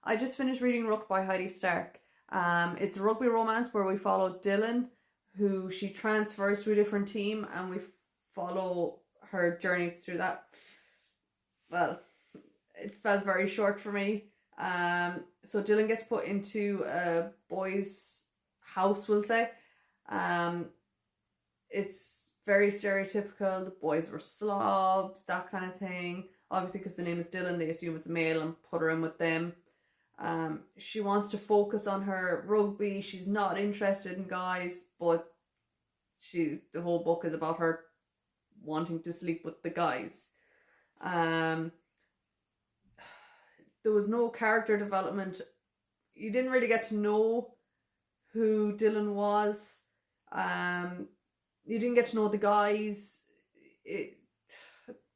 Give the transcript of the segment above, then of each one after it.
I just finished reading Rucked by Heidi Stark. It's a rugby romance where we follow Dylan, who she transfers to a different team, and we follow her journey through that. Well, it felt very short for me. So Dylan gets put into a boys' house, we'll say. Um, it's very stereotypical. The boys were slobs, that kind of thing. Obviously, because the name is Dylan, they assume it's male and put her in with them. She wants to focus on her rugby. She's not interested in guys, but the whole book is about her wanting to sleep with the guys. Um, there was no character development. You didn't really get to know who Dylan was. You didn't get to know the guys. It,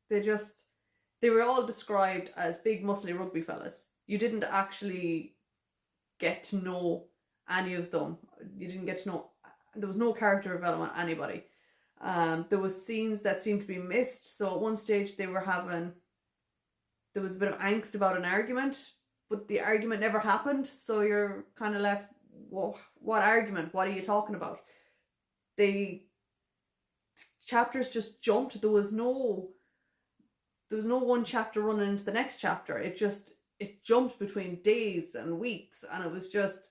they were all described as big muscly rugby fellas. You didn't actually get to know any of them. You didn't get to know. There was no character development on anybody. There was scenes that seemed to be missed. So at one stage there was a bit of angst about an argument, but the argument never happened. So you're kind of left, well, what argument? What are you talking about? The chapters just jumped. There was no one chapter running into the next chapter. It jumped between days and weeks, and it was just,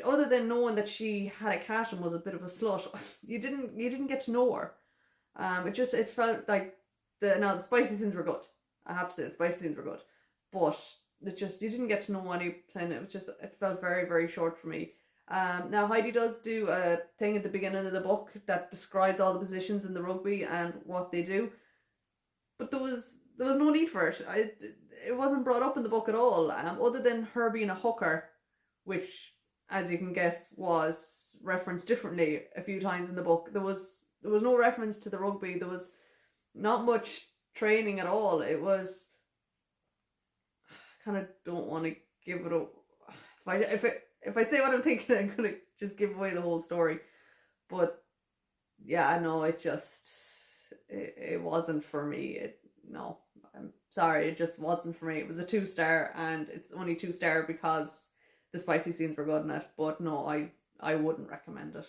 other than knowing that she had a cat and was a bit of a slut, you didn't get to know her. It felt like the spicy scenes were good. I have to say the spicy scenes were good, but you didn't get to know anything. It felt very, very short for me. Now Heidi does do a thing at the beginning of the book that describes all the positions in the rugby and what they do, but there was no need for it. It wasn't brought up in the book at all, other than her being a hooker, which, as you can guess, was referenced differently a few times in the book. There was no reference to the rugby. There was not much training at all. It was, I kind of don't want to give it up. If I say what I'm thinking, I'm gonna just give away the whole story. But yeah, no, it wasn't for me. No, I'm sorry, it just wasn't for me. It was a 2-star, and it's only 2-star because the spicy scenes were good in it. But no, I wouldn't recommend it.